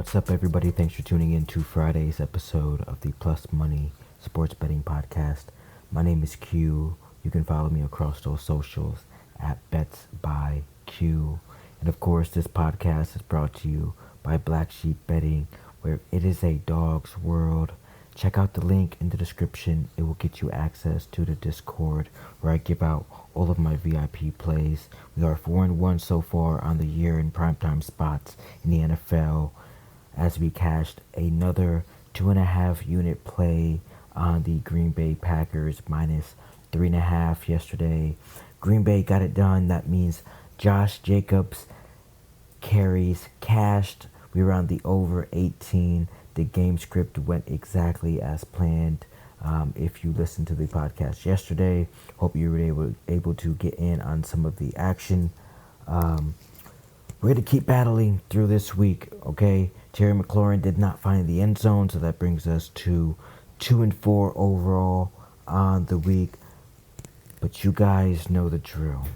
What's up, everybody? Thanks for tuning in to Friday's episode of the Plus Money Sports Betting Podcast. My name is Q. You can follow me across those socials at Bets by Q. And of course, this podcast is brought to you by Black Sheep Betting, where it is a dog's world. Check out the link in the description. It will get you access to the Discord where I give out all of my VIP plays. We are 4-1 so far on the year in primetime spots in the NFL, as we cashed another 2.5 unit play on the Green Bay Packers minus 3.5 yesterday. Green Bay got it done. That means Josh Jacobs carries cashed. We were on the over 18. The game script went exactly as planned. If you listened to the podcast yesterday, hope you were able to get in on some of the action. We're going to keep battling through this week, okay? Terry McLaurin did not find the end zone, so that brings us to 2-4 overall on the week. But you guys know the drill.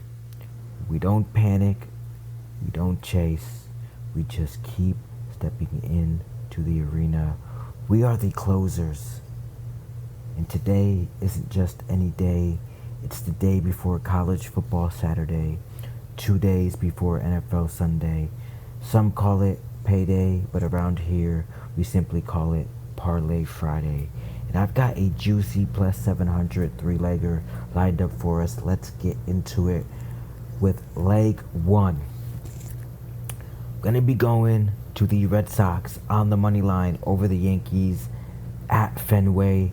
We don't panic. We don't chase. We just keep stepping into the arena. We are the closers. And today isn't just any day. It's the day before college football Saturday, 2 days before NFL Sunday. Some call it payday, but around here we simply call it Parlay Friday. And I've got a juicy plus 700 three-legger lined up for us. Let's get into it with leg one. Going to be going to the Red Sox on the money line over the Yankees at Fenway.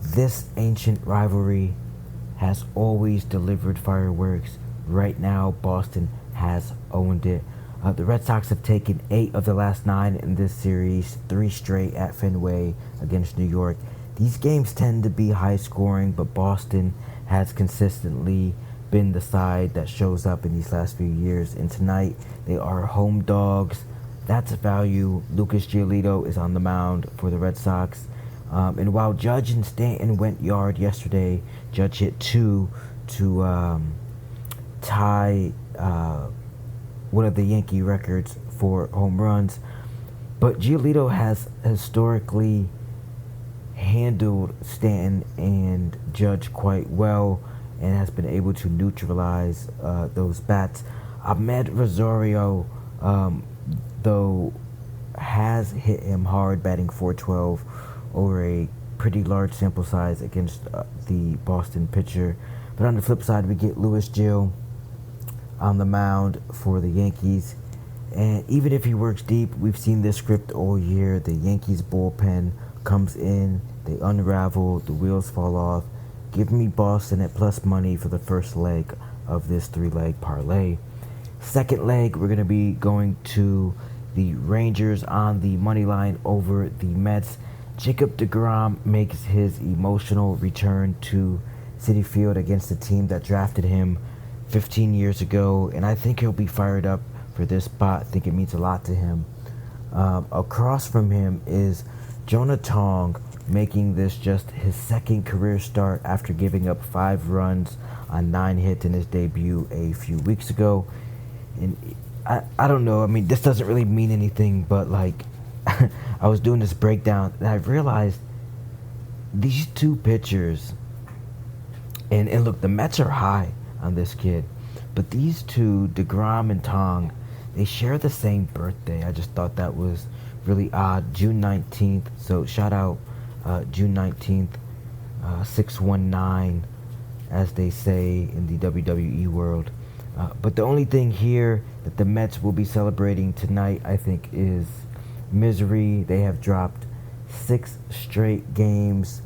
This ancient rivalry has always delivered fireworks. Right now, Boston has owned it. The Red Sox have taken 8 of the last 9 in this series, 3 straight at Fenway against New York. These games tend to be high scoring, but Boston has consistently been the side that shows up in these last few years. And tonight, they are home dogs. That's a value. Lucas Giolito is on the mound for the Red Sox. And while Judge and Stanton went yard yesterday, Judge hit 2 to tie one of the Yankee records for home runs. But Giolito has historically handled Stanton and Judge quite well and has been able to neutralize those bats. Ahmed Rosario, though, has hit him hard, batting .412 over a pretty large sample size against the Boston pitcher. But on the flip side, we get Luis Gil on the mound for the Yankees. And even if he works deep, we've seen this script all year. The Yankees bullpen comes in, they unravel, the wheels fall off. Give me Boston at plus money for the first leg of this 3-leg parlay. Second leg, we're going to be going to the Rangers on the money line over the Mets. Jacob deGrom makes his emotional return to Citi Field against the team that drafted him 15 years ago, and I think he'll be fired up for this spot. I think it means a lot to him. Across from him is Jonah Tong, making this just his second career start after giving up 5 runs on 9 hits in his debut a few weeks ago. And I don't know, I mean, this doesn't really mean anything, but like, I was doing this breakdown and I realized these two pitchers, and look, the Mets are high on this kid, but these two, deGrom and Tong, they share the same birthday. I just thought that was really odd. June 19th, so shout out June 19th, 619, as they say in the WWE world. But the only thing here that the Mets will be celebrating tonight, I think, is misery. They have dropped 6 straight games,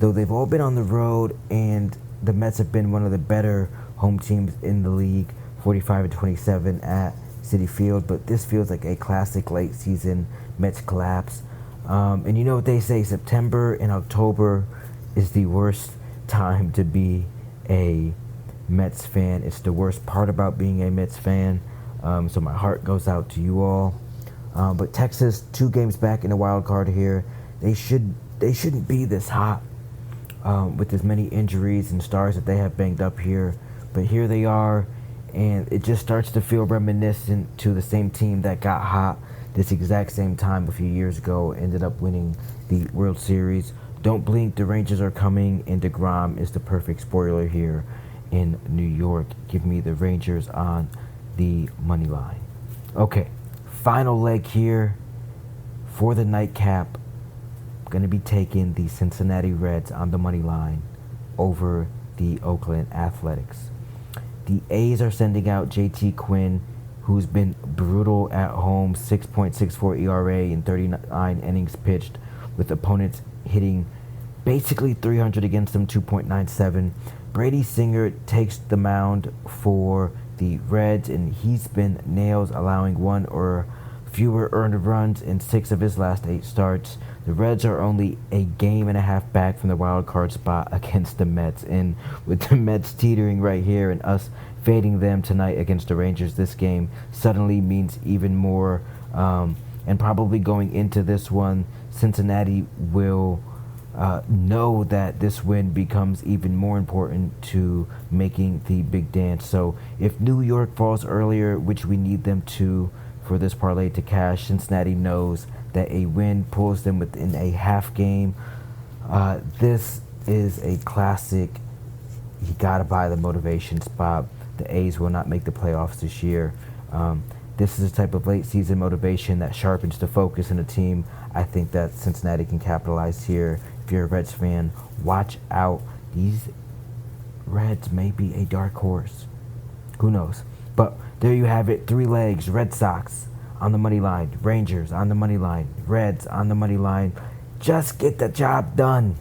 though they've all been on the road, and the Mets have been one of the better home teams in the league, 45-27 at Citi Field. But this feels like a classic late season Mets collapse. And you know what they say, September and October is the worst time to be a Mets fan. It's the worst part about being a Mets fan. So my heart goes out to you all. But Texas, 2 games back in the wild card here. They shouldn't be this hot with as many injuries and stars that they have banged up here. But here they are, and it just starts to feel reminiscent to the same team that got hot this exact same time a few years ago, ended up winning the World Series. Don't blink, the Rangers are coming, and DeGrom is the perfect spoiler here in New York. Give me the Rangers on the money line. Okay, final leg here for the nightcap. Going to be taking the Cincinnati Reds on the money line over the Oakland Athletics. The A's are sending out JT Quinn, who's been brutal at home, 6.64 ERA in 39 innings pitched, with opponents hitting basically 300 against them, 2.97. Brady Singer takes the mound for the Reds, and he's been nails, allowing 1 or fewer earned runs in 6 of his last 8 starts. The Reds are only a game and a half back from the wild card spot against the Mets, and with the Mets teetering right here and us fading them tonight against the Rangers, this game suddenly means even more. And probably going into this one, Cincinnati will know that this win becomes even more important to making the big dance. So if New York falls earlier, which we need them to for this parlay to cash, Cincinnati knows that a win pulls them within a half game. This is a classic. You gotta buy the motivation spot. The A's will not make the playoffs this year. This is a type of late season motivation that sharpens the focus in a team. I think that Cincinnati can capitalize here. If you're a Reds fan, watch out. These Reds may be a dark horse. Who knows? But there you have it. 3 legs. Red Sox on the money line. Rangers on the money line. Reds on the money line. Just get the job done.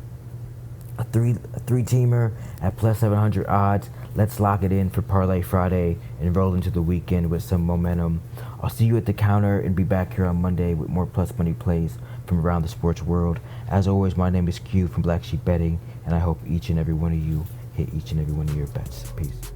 A three-teamer at plus 700 odds. Let's lock it in for Parlay Friday and roll into the weekend with some momentum. I'll see you at the counter and be back here on Monday with more plus money plays from around the sports world. As always, my name is Q from Black Sheep Betting, and I hope each and every one of you hit each and every one of your bets. Peace.